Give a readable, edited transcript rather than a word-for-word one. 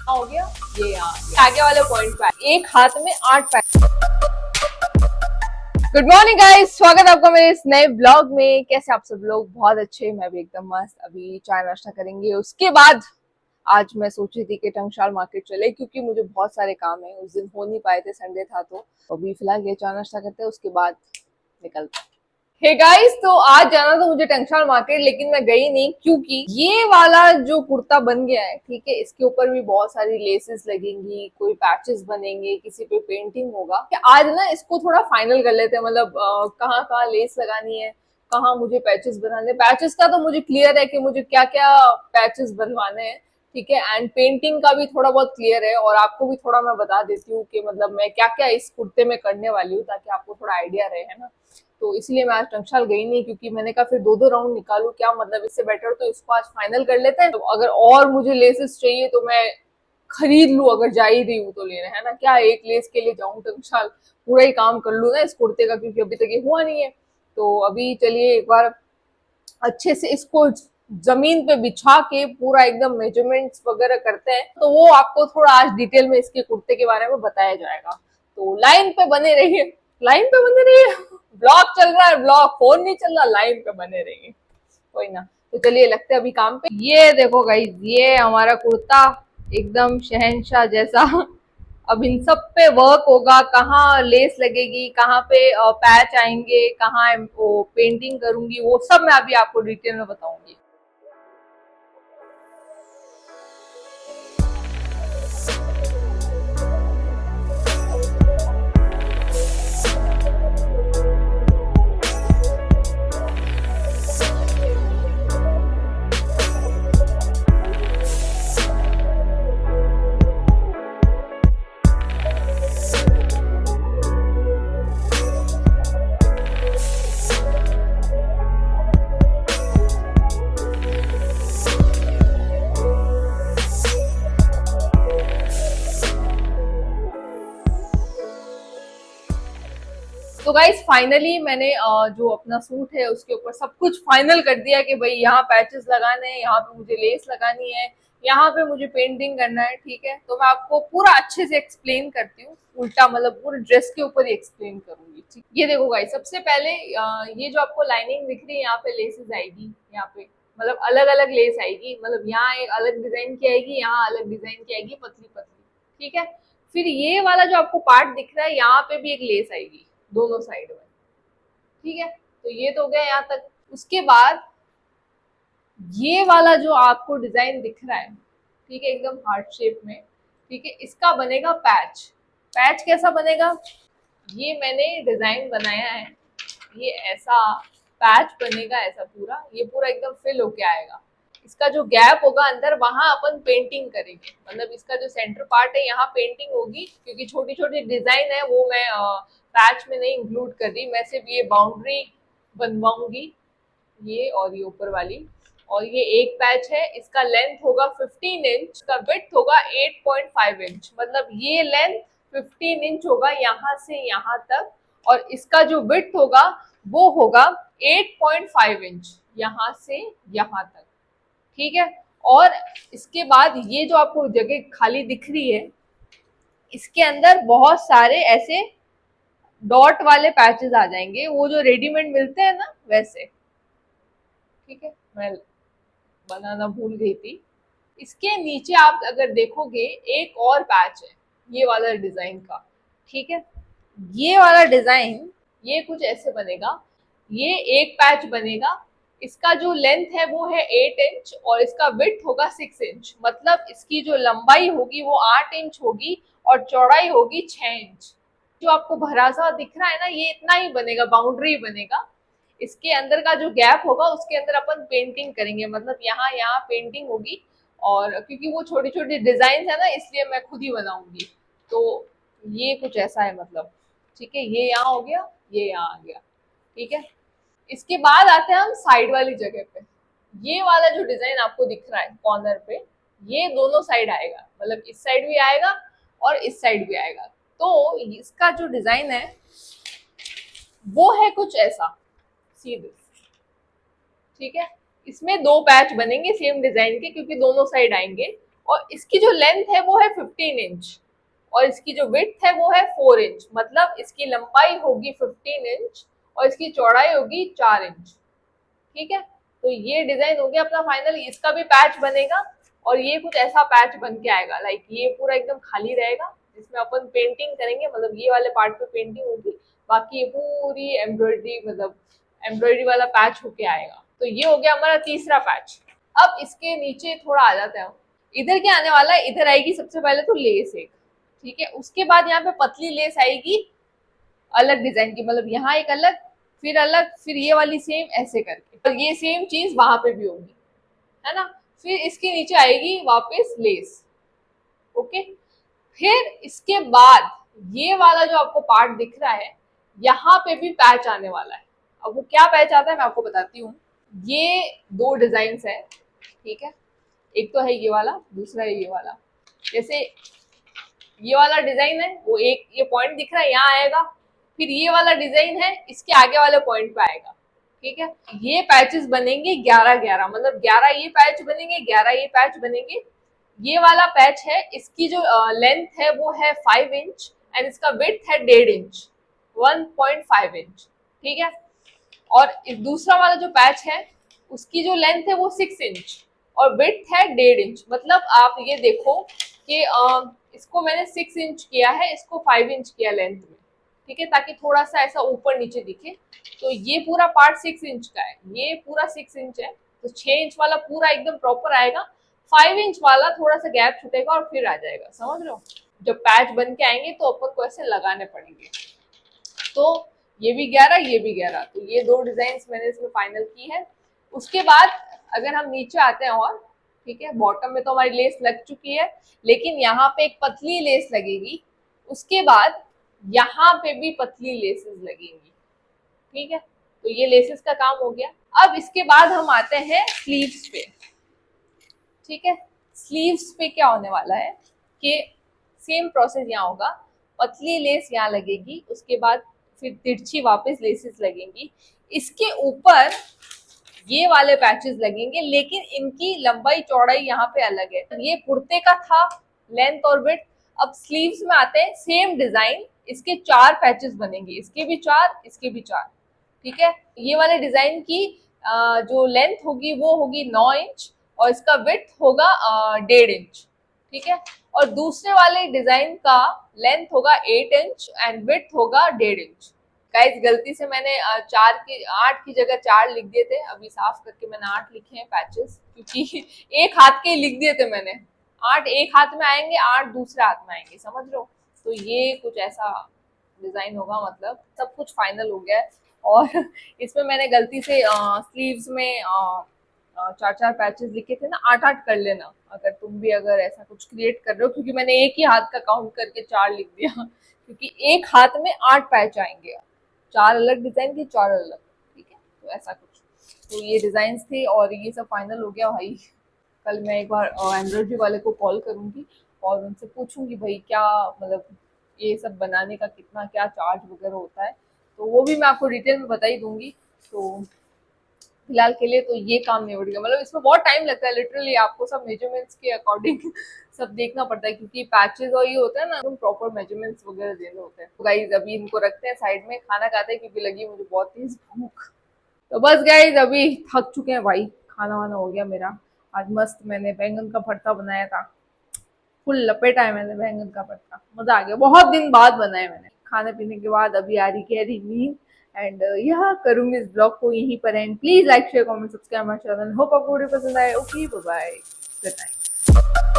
हो गया, ये यहाँ आगे वाले पॉइंट पे एक हाथ में 8 पैक। गुड मॉर्निंग गाइस, स्वागत है आपका मेरे इस नए ब्लॉग में। कैसे आप सब लोग? बहुत अच्छे, मैं भी एकदम मस्त। अभी चाय नाश्ता करेंगे, उसके बाद आज मैं सोची थी कि टंकशाल मार्केट चले, क्योंकि मुझे बहुत सारे काम है। उस दिन हो नहीं पाए थे, संडे था। तो अभी फिलहाल ये चाय नाश्ता करते हैं, उसके बाद निकलते हैं। हे गाइस, तो आज जाना तो मुझे टंकशाल मार्केट, लेकिन मैं गई नहीं क्योंकि ये वाला जो कुर्ता बन गया है, ठीक है, इसके ऊपर भी बहुत सारी लेसेस लगेंगी, कोई पैचेस बनेंगे, किसी पे पेंटिंग होगा। आज ना इसको थोड़ा फाइनल कर लेते हैं, मतलब कहाँ कहाँ लेस लगानी है, कहाँ मुझे पैचेस बनाने। पैचेस का तो मुझे क्लियर है कि मुझे क्या क्या पैचेस बनवाने हैं, ठीक है। एंड पेंटिंग का भी थोड़ा बहुत क्लियर है, और आपको भी थोड़ा मैं बता देती हूँ कि मतलब मैं क्या क्या इस कुर्ते में करने वाली हूँ, ताकि आपको थोड़ा आइडिया रहे, है ना। तो इसलिए मैं आज टंकशाल गई नहीं, क्योंकि मैंने कहा फिर दो दो राउंड निकालू क्या मतलब, इससे बेटर तो इसको आज फाइनल कर लेते हैं। तो अगर और मुझे लेसेस चाहिए तो मैं खरीद लूं, अगर जा ही रही हूँ तो लेना, है ना। क्या एक लेस के लिए जाऊं टंकशाल, पूरा ही काम कर लूं ना इस कुर्ते का, क्योंकि अभी तक ये हुआ नहीं है। तो अभी चलिए एक बार अच्छे से इसको जमीन पे बिछा के पूरा एकदम मेजरमेंट्स वगैरह करते हैं, तो वो आपको थोड़ा आज डिटेल में इसके कुर्ते के बारे में बताया जाएगा। तो लाइन पे बने रहिए, लाइन पे बने रहिए। ब्लॉग चल रहा है, ब्लॉग, फोन नहीं चल रहा, लाइन पे बने रहिए, कोई ना। तो चलिए लगते हैं अभी काम पे। ये देखो गाइस, ये हमारा कुर्ता एकदम शहंशाह जैसा। अब इन सब पे वर्क होगा, कहाँ लेस लगेगी, कहाँ पे पैच आएंगे, कहाँ वो पेंटिंग करूंगी, वो सब मैं अभी आपको डिटेल में बताऊंगी। तो गाइस फाइनली मैंने जो अपना सूट है उसके ऊपर सब कुछ फाइनल कर दिया कि भाई यहाँ पैचेस लगाने हैं, यहाँ पे मुझे लेस लगानी है, यहाँ पे मुझे पेंटिंग करना है, ठीक है। तो मैं आपको पूरा अच्छे से एक्सप्लेन करती हूँ, उल्टा मतलब पूरे ड्रेस के ऊपर ही एक्सप्लेन करूंगी, ठीक। ये देखो गाइस, सबसे पहले ये जो आपको लाइनिंग दिख रही है, यहाँ पे लेसेस आएगी, यहाँ पे मतलब अलग अलग लेस आएगी, मतलब यहाँ एक अलग डिजाइन की आएगी, यहाँ अलग डिजाइन की आएगी, पतली पतली, ठीक है। फिर ये वाला जो आपको पार्ट दिख रहा है, यहाँ पे भी एक लेस आएगी दोनों साइड में, ठीक है। तो ये तो हो गया यहाँ तक। उसके बाद ये वाला जो आपको डिजाइन दिख रहा है, ठीक है, एकदम हार्ट शेप में, ठीक है, इसका बनेगा पैच। पैच कैसा बनेगा, ये मैंने डिजाइन बनाया है, ये ऐसा पैच बनेगा, ऐसा पूरा, ये पूरा एकदम फिल होके आएगा। इसका जो गैप होगा अंदर, वहां अपन पेंटिंग करेंगे, मतलब इसका जो सेंटर पार्ट है यहाँ पेंटिंग होगी, क्योंकि छोटी छोटी डिजाइन है वो मैं पैच में नहीं इंक्लूड कर रही, मैं सिर्फ ये बाउंड्री बनवाऊंगी, ये और ये ऊपर वाली। और ये एक पैच है, इसका लेंथ होगा 15 इंच, का विड्थ होगा 8.5 इंच, मतलब ये लेंथ 15 इंच होगा यहाँ से यहाँ तक, और इसका जो विड्थ होगा वो होगा 8.5 इंच यहाँ से यहाँ तक, ठीक है। और इसके बाद ये जो आपको जगह खाली दिख रही है, इसके अंदर बहुत सारे ऐसे डॉट वाले पैचेस आ जाएंगे, वो जो रेडीमेड मिलते हैं ना वैसे, ठीक है। मैं बनाना भूल गई थी। इसके नीचे आप अगर देखोगे एक और पैच है, ये वाला डिजाइन का, ठीक है। ये वाला डिजाइन ये कुछ ऐसे बनेगा, ये एक पैच बनेगा, इसका जो लेंथ है वो है 8 इंच और इसका विड्थ होगा 6 इंच, मतलब इसकी जो लंबाई होगी वो 8 इंच होगी और चौड़ाई होगी 6 इंच। जो आपको भरा सा दिख रहा है ना, ये इतना ही बनेगा, बाउंड्री बनेगा। इसके अंदर का जो गैप होगा उसके अंदर अपन पेंटिंग करेंगे, मतलब यहाँ यहाँ पेंटिंग होगी, और क्योंकि वो छोटी छोटी डिजाइन है ना, इसलिए मैं खुद ही बनाऊंगी। तो ये कुछ ऐसा है मतलब, ठीक है। ये यहाँ हो गया, ये यहाँ आ गया, ठीक है। इसके बाद आते हैं हम साइड वाली जगह पे। ये वाला जो डिजाइन आपको दिख रहा है कॉर्नर पे, ये दोनों साइड आएगा, मतलब इस साइड भी आएगा और इस साइड भी आएगा। तो इसका जो डिजाइन है वो है कुछ ऐसा, सीधे, ठीक है। इसमें दो पैच बनेंगे सेम डिजाइन के, क्योंकि दोनों साइड आएंगे, और इसकी जो लेंथ है वो है 15 इंच और इसकी जो विड्थ है वो है 4 इंच। मतलब इसकी लंबाई होगी 15 इंच और इसकी चौड़ाई होगी 4 इंच। ठीक है, तो ये डिजाइन हो गया अपना फाइनल। इसका भी पैच बनेगा और ये कुछ ऐसा पैच बन के आएगा, लाइक ये पूरा एकदम खाली रहेगा जिसमें अपन पेंटिंग करेंगे, मतलब ये वाले पार्ट पे पेंटिंग होगी, बाकी ये पूरी एम्ब्रॉयडरी, मतलब एम्ब्रॉयडरी वाला पैच होके आएगा। तो ये हो गया हमारा तीसरा पैच। अब इसके नीचे थोड़ा आ जाते हैं। इधर क्या आने वाला है, इधर आएगी सबसे पहले तो लेस एक, ठीक है, उसके बाद यहाँ पे पतली लेस आएगी अलग डिजाइन की, मतलब यहाँ एक अलग, फिर अलग, फिर ये वाली सेम, ऐसे करके, और ये सेम चीज वहां पे भी होगी, है ना। फिर इसके नीचे आएगी वापस लेस। ओके, फिर इसके बाद ये वाला जो आपको पार्ट दिख रहा है, यहाँ पे भी पैच आने वाला है। अब वो क्या पैच आता है मैं आपको बताती हूँ। ये दो डिजाइन है, ठीक है, एक तो है ये वाला, दूसरा है ये वाला। जैसे ये वाला डिजाइन है, वो एक ये पॉइंट दिख रहा है यहाँ आएगा, फिर ये वाला डिजाइन है इसके आगे वाले पॉइंट पे आएगा। ठीक है, ये पैचेस बनेंगे 11-11, मतलब 11 ये पैच बनेंगे, 11 ये पैच बनेंगे। ये वाला पैच है, इसकी जो लेंथ है वो है 5 इंच एंड इसका विड्थ है 1.5 इंच, 1.5 इंच। ठीक है, और इस दूसरा वाला जो पैच है उसकी जो लेंथ है वो 6 इंच और विड्थ है 1.5 इंच। मतलब आप ये देखो कि इसको मैंने 6 इंच किया है, इसको 5 इंच किया लेंथ में, ठीक है, ताकि थोड़ा सा ऐसा ऊपर नीचे दिखे। तो ये पूरा पार्ट 6 इंच का है, ये पूरा 6 इंच है, तो 6 इंच वाला पूरा एकदम प्रॉपर आएगा, 5 इंच वाला थोड़ा सा गैप छूटेगा और फिर आ जाएगा। समझ रहे हो, जब पैच बन के आएंगे तो अपन को ऐसे लगाने पड़ेंगे। तो ये भी 11, ये भी 11, तो ये दो डिजाइन मैंने इसमें फाइनल की है। उसके बाद अगर हम नीचे आते हैं और, ठीक है, बॉटम में तो हमारी लेस लग चुकी है, लेकिन यहाँ पे एक पतली लेस लगेगी, उसके बाद यहाँ पे भी पतली लेसेस लगेंगी। ठीक है, तो ये लेसेस का काम हो गया। अब इसके बाद हम आते हैं स्लीव्स पे। ठीक है, स्लीव्स पे क्या होने वाला है कि सेम प्रोसेस यहाँ होगा, पतली लेस यहाँ लगेगी, उसके बाद फिर तिरछी वापस लेसेस लगेंगी, इसके ऊपर ये वाले पैचेस लगेंगे, लेकिन इनकी लंबाई चौड़ाई यहाँ पे अलग है। ये कुर्ते का था लेंथ और विड्थ, अब स्लीव्स में आते हैं, सेम डिजाइन, इसके 4 पैचेस बनेंगे, इसके भी 4, इसके भी 4। ठीक है, ये वाले डिजाइन की जो लेंथ होगी वो होगी 9 इंच और इसका विड्थ होगा 1.5 इंच। ठीक है, और दूसरे वाले डिजाइन का लेंथ होगा 8 इंच एंड विड्थ होगा 1.5 इंच। गाइस गलती से मैंने 8 की जगह 4 लिख दिए थे, अभी साफ करके मैंने 8 लिखे हैं पैचेस, क्योंकि एक हाथ के लिख दिए थे मैंने। 8 एक हाथ में आएंगे, 8 दूसरे हाथ में आएंगे, समझ लो। तो ये कुछ ऐसा डिजाइन होगा, मतलब सब कुछ फाइनल हो गया है। और इसमें मैंने गलती से स्लीव्स में 4-4 पैचेस लिखे थे ना, 8-8 कर लेना अगर तुम भी अगर ऐसा कुछ क्रिएट कर रहे हो, क्योंकि मैंने एक ही हाथ का काउंट करके 4 लिख दिया, क्योंकि एक हाथ में 8 पैच आएंगे, 4 अलग डिजाइन के 4 अलग। ठीक है, तो ऐसा कुछ, तो ये डिजाइन थे और ये सब फाइनल हो गया भाई। कल मैं एक बार एम्ब्रॉयडरी वाले को कॉल करूंगी और उनसे पूछूंगी भाई क्या, मतलब ये सब बनाने का कितना क्या चार्ज वगैरह होता है, तो वो भी मैं आपको डिटेल में बता ही दूंगी। तो फिलहाल के लिए तो ये काम निबट गया, मतलब इसमें बहुत टाइम लगता है लिटरली, आपको सब मेजरमेंट्स के अकॉर्डिंग सब देखना पड़ता है, क्योंकि पैचेस और ये होता है ना, एकदम प्रॉपर मेजरमेंट्स वगैरह देने होते हैं। तो गाइज अभी इनको रखते हैं साइड में, खाना खाते हैं, क्योंकि लगी मुझे बहुत तेज भूख। तो बस गाइज अभी थक चुके हैं भाई, खाना वाना हो गया मेरा। आज मस्त मैंने बैंगन का भरता बनाया था, फुल लपेटा है मैंने बैंगन का भरता, मजा आ गया, बहुत दिन बाद बनाया मैंने। खाने पीने के बाद अभी आ रही गहरी नींद एंड यहाँ करूंगी इस ब्लॉग को यहीं पर end. Please like share comment subscribe my channel, hope आपको वीडियो पसंद आए। Okay bye, good night.